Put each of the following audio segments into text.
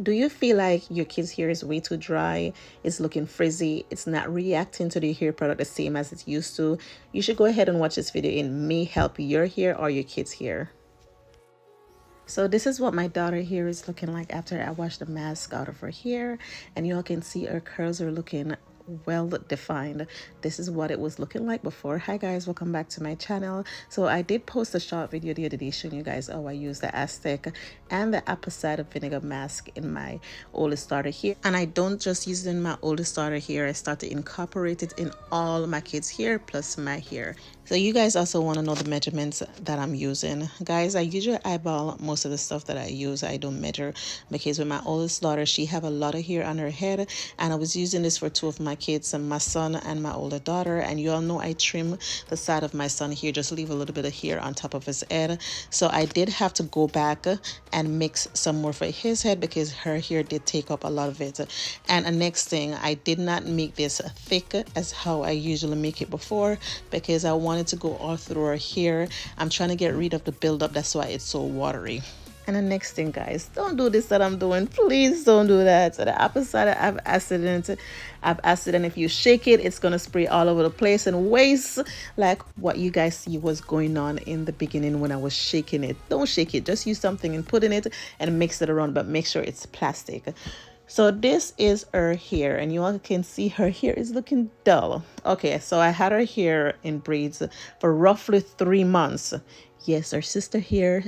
Do you feel like your kid's hair is way too dry? It's looking frizzy. It's not reacting to the hair product the same as it used to. You should go ahead and watch this video. It may help your hair or your kid's hair. So this is what my daughter here is looking like after I washed the mask out of her hair, and y'all can see her curls are looking well defined. This is what it was looking like before. Hi guys, welcome back to my channel. So I did post a short video the other day showing you guys how I use the Aztec and the apple cider vinegar mask in my oldest daughter here, and I don't just use it in my oldest daughter here. I start to incorporate it in all my kids here plus my hair. So you guys also want to know the measurements that I'm using. Guys, I usually eyeball most of the stuff that I use. I don't measure because with my oldest daughter, she have a lot of hair on her head, and I was using this for two of my kids, my son and my older daughter. And you all know I trim the side of my son here, just leave a little bit of hair on top of his head. So I did have to go back and mix some more for his head because her hair did take up a lot of it. And the next thing, I did not make this thick as how I usually make it before because I wanted to go all through her hair. I'm trying to get rid of the buildup. That's why it's so watery. And the next thing, guys, don't do this that I'm doing. Please don't do that. So the apple cider, I've acid in it. I've acid, and if you shake it, it's gonna spray all over the place and waste, like what you guys see was going on in the beginning when I was shaking it. Don't shake it. Just use something and put in it and mix it around, but make sure it's plastic. So this is her hair, and you all can see her hair is looking dull. Okay, so I had her hair in braids for roughly 3 months. Yes, her sister here,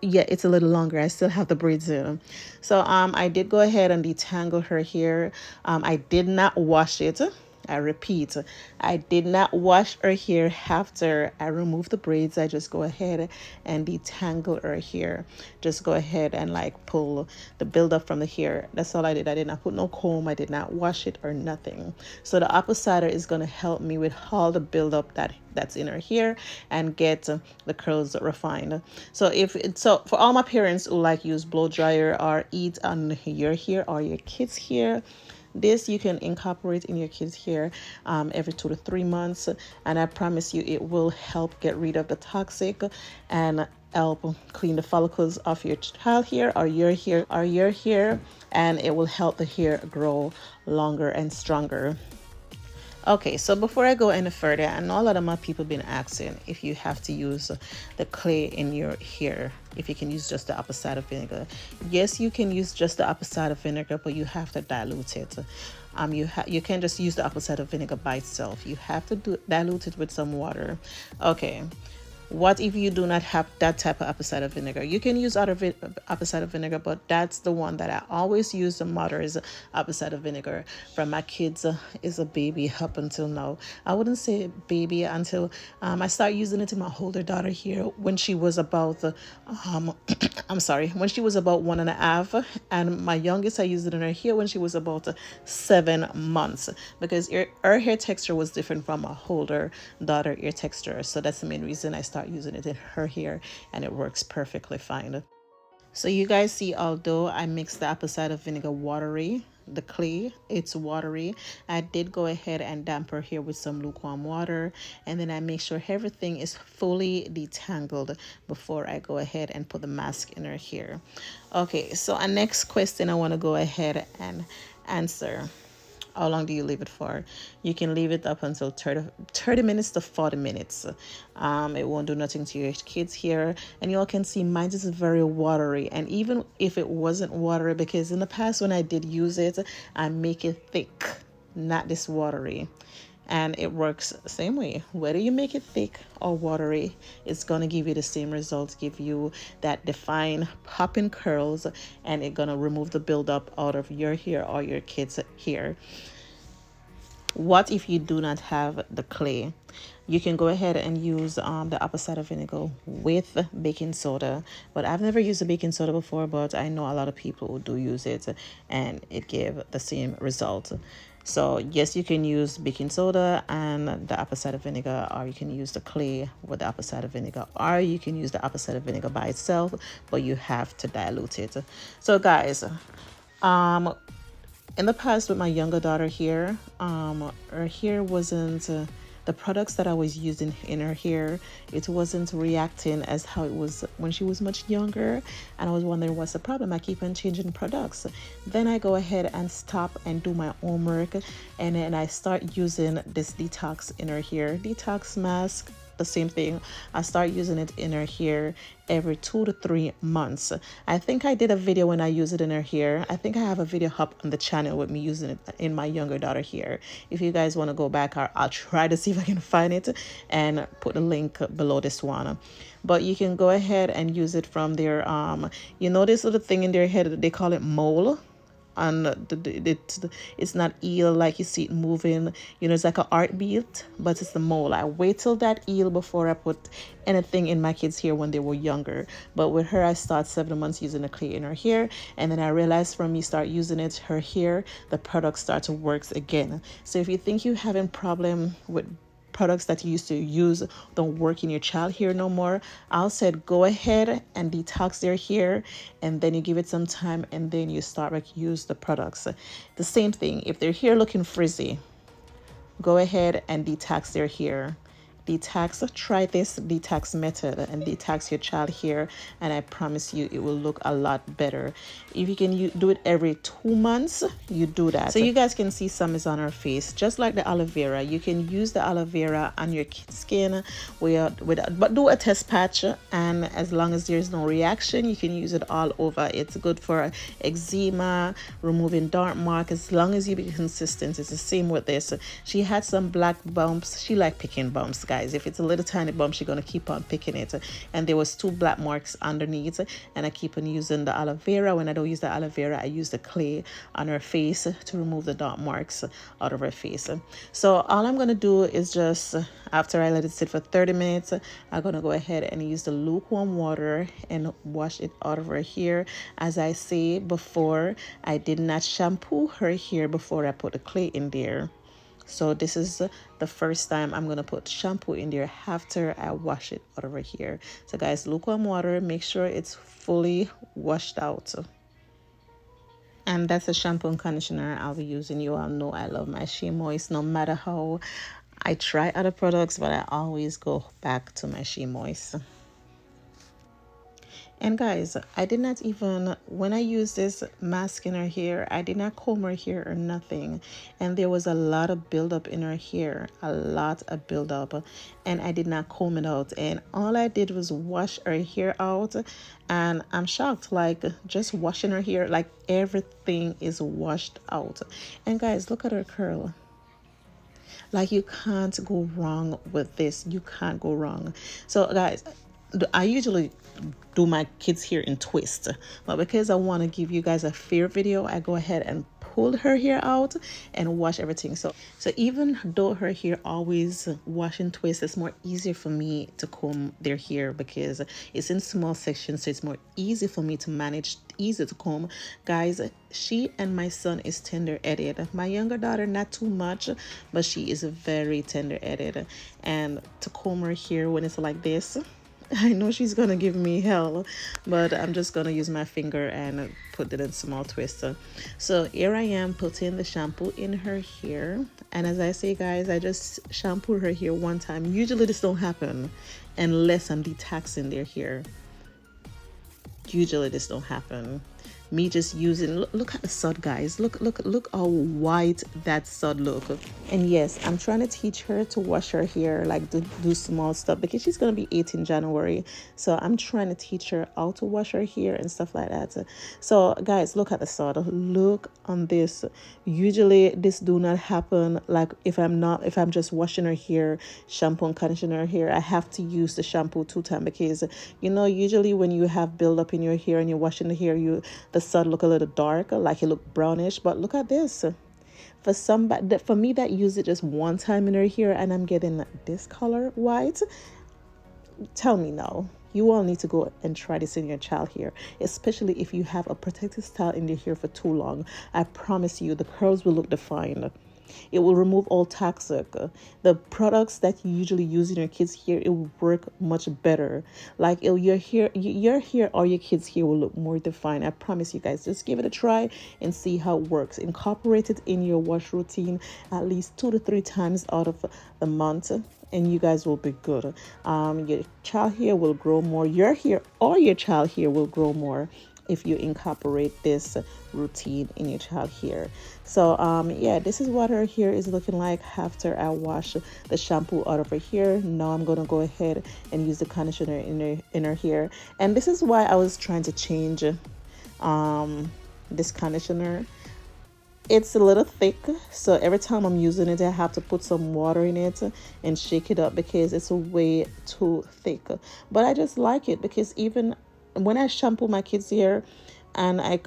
yeah, it's a little longer. I still have the braids in. So I did go ahead and detangle her hair. I did not wash it. I repeat, I did not wash her hair after I removed the braids. I just go ahead and detangle her hair. Just go ahead and like pull the buildup from the hair. That's all I did. I did not put no comb. I did not wash it or nothing. So the apple cider is going to help me with all the buildup that's in her hair and get the curls refined. So for all my parents who like use blow dryer or eat on your hair or your kids' hair, this you can incorporate in your kids' hair every 2 to 3 months, and I promise you it will help get rid of the toxic and help clean the follicles of your child hair or your hair, and it will help the hair grow longer and stronger. Okay, so before I go any further, I know a lot of my people been asking if you have to use the clay in your hair, if you can use just the apple cider vinegar. Yes, you can use just the apple cider vinegar, but you have to dilute it. You can't just use the apple cider vinegar by itself. You have to dilute it with some water. Okay. What if you do not have that type of apple cider vinegar? You can use other apple cider vinegar, but that's the one that I always use. The mother's apple cider vinegar from my kids is a baby up until now. I wouldn't say baby until I start using it to my older daughter here when she was about I'm sorry, when she was about 1.5, and my youngest I used it in her hair when she was about 7 months because her hair texture was different from my older daughter hair texture. So that's the main reason I start using it in her hair, and it works perfectly fine. So you guys see, although I mixed the apple cider vinegar watery, the clay, it's watery, I did go ahead and damp her hair with some lukewarm water, and then I make sure everything is fully detangled before I go ahead and put the mask in her hair. Okay, so our next question I want to go ahead and answer. How long do you leave it for? You can leave it up until 30 minutes to 40 minutes. It won't do nothing to your kids here. And you all can see mine is very watery. And even if it wasn't watery, because in the past when I did use it, I make it thick, not this watery. And it works the same way. Whether you make it thick or watery, it's gonna give you the same results, give you that defined popping curls, and it's gonna remove the buildup out of your hair or your kids' hair. What if you do not have the clay? You can go ahead and use the apple cider vinegar with baking soda. But I've never used the baking soda before, but I know a lot of people who do use it, and it gave the same result. So yes, you can use baking soda and the apple cider vinegar, or you can use the clay with the apple cider vinegar, or you can use the apple cider vinegar by itself, but you have to dilute it. So guys, in the past with my younger daughter here, her hair wasn't the the products that I was using in her hair, it wasn't reacting as how it was when she was much younger, and I was wondering what's the problem. I keep on changing products. Then I go ahead and stop and do my homework, and then I start using this detox in her hair detox mask. The same thing, I start using it in her hair every 2 to 3 months. I think I did a video when I use it in her hair. I think I have a video up on the channel with me using it in my younger daughter hair. If you guys want to go back, I'll try to see if I can find it and put the link below this one. But you can go ahead and use it from their you know this little thing in their head, they call it mole, and it's not eel like you see it moving, you know, it's like a heartbeat, but it's the mole. I wait till that eel before I put anything in my kids' hair when they were younger. But with her, I start 7 months using the clay in her hair, and then I realized from me start using it, her hair, the product start to work again. So if you think you're having problem with products that you used to use don't work in your child hair no more, I'll say go ahead and detox their hair, and then you give it some time, and then you start to use the products. The same thing, if their hair looking frizzy, go ahead and detox their hair. Detox, try this detox method and detox your child hair, and I promise you it will look a lot better. If you can do it every 2 months, you do that. So you guys can see some is on her face, just like the aloe vera. You can use the aloe vera on your kid's skin but do a test patch, and as long as there's no reaction, you can use it all over. It's good for eczema, removing dark marks, as long as you be consistent. It's the same with this. She had some black bumps. She like picking bumps, guys. If it's a little tiny bump, she's gonna keep on picking it, and there was 2 black marks underneath, and I keep on using the aloe vera. When I don't use the aloe vera, I use the clay on her face to remove the dark marks out of her face. So all I'm gonna do is just, after I let it sit for 30 minutes, I'm gonna go ahead and use the lukewarm water and wash it out of her hair. As I say before, I did not shampoo her hair before I put the clay in there. So this is the first time I'm going to put shampoo in there after I wash it out of her hair. So guys, lukewarm water, make sure it's fully washed out. And that's a shampoo and conditioner I'll be using. You all know I love my She Moist, no matter how I try other products, but I always go back to my She Moist. And guys, I did not even, when I used this mask in her hair, I did not comb her hair or nothing. And there was a lot of buildup in her hair, a lot of buildup. And I did not comb it out. And all I did was wash her hair out. And I'm shocked, like just washing her hair, like everything is washed out. And guys, look at her curl. Like you can't go wrong with this. You can't go wrong. So guys, I usually do my kids hair in twist, but because I want to give you guys a fair video, I go ahead and pull her hair out and wash everything. So even though her hair always wash and twist, it's more easier for me to comb their hair because it's in small sections, so it's more easy for me to manage, easy to comb. Guys, she and my son is tender-headed. My younger daughter, not too much, but she is very tender-headed. And to comb her hair when it's like this, I know she's gonna give me hell, but I'm just gonna use my finger and put it in small twists. So here I am putting the shampoo in her hair, and as I say, guys, I just shampoo her hair one time. Usually this don't happen unless I'm detoxing their hair. Usually this don't happen. Me just using, look at the sod, guys. Look how white that sod look. And yes, I'm trying to teach her to wash her hair, like to do small stuff, because she's gonna be 8 in January. So I'm trying to teach her how to wash her hair and stuff like that. So guys, look at the sod. Look on this. Usually this do not happen. Like if I'm just washing her hair, shampoo and conditioner her hair, I have to use the shampoo 2 times, because you know, usually when you have buildup in your hair and you're washing the hair, the sod look a little dark, like it look brownish. But look at this. For me that use it just one time in her hair and I'm getting this color white, tell me no. You all need to go and try this in your child hair, especially if you have a protective style in your hair for too long. I promise you the curls will look defined. It will remove all toxic. The products that you usually use in your kids' hair, it will work much better. Like your hair or your kids' hair will look more defined. I promise you guys. Just give it a try and see how it works. Incorporate it in your wash routine at least 2 to 3 times out of the month, and you guys will be good. Your child hair will grow more. Your hair or your child hair will grow more if you incorporate this routine in your child hair. So yeah, this is what her hair is looking like after I wash the shampoo out of her hair. Now I'm gonna go ahead and use the conditioner in her hair. And this is why I was trying to change this conditioner. It's a little thick, so every time I'm using it I have to put some water in it and shake it up because it's way too thick. But I just like it because even when I shampoo my kids' hair and I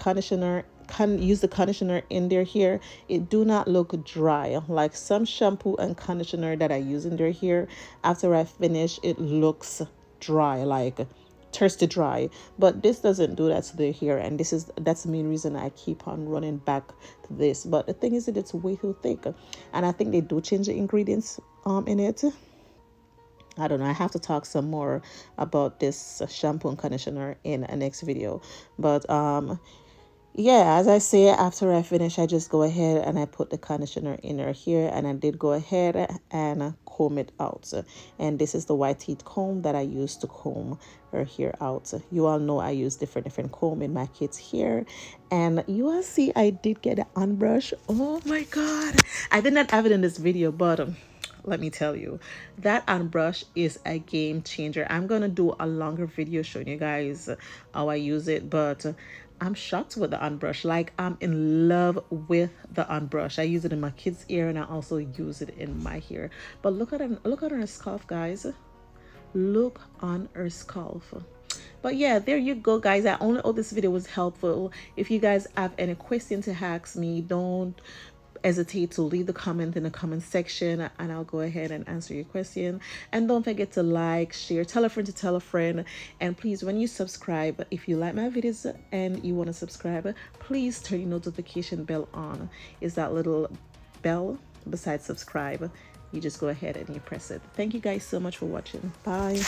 use the conditioner in their hair, it do not look dry like some shampoo and conditioner that I use in their hair. After I finish, it looks dry, like thirsty dry. But this doesn't do that to the hair, and that's the main reason I keep on running back to this. But the thing is that it's way too thick, and I think they do change the ingredients in it. I don't know. I have to talk some more about this shampoo and conditioner in a next video. But yeah, as I say, after I finish, I just go ahead and I put the conditioner in her hair, and I did go ahead and comb it out. And this is the white teeth comb that I use to comb her hair out. You all know I use different comb in my kids' hair, and you will see I did get an unbrush. Oh my god, I did not have it in this video, but let me tell you, that unbrush is a game changer. I'm gonna do a longer video showing you guys how I use it, but I'm shocked with the unbrush. Like, I'm in love with the unbrush. I use it in my kids' ear, and I also use it in my hair. But look at her scalp, guys. Look on her scalp. But yeah, there you go, guys. I only hope this video was helpful. If you guys have any questions to ask me, don't hesitate to leave the comment in the comment section, and I'll go ahead and answer your question. And don't forget to like, share, tell a friend to tell a friend. And please, when you subscribe, if you like my videos and you want to subscribe, please turn your notification bell on. Is that little bell beside subscribe? You just go ahead and you press it. Thank you guys so much for watching. Bye.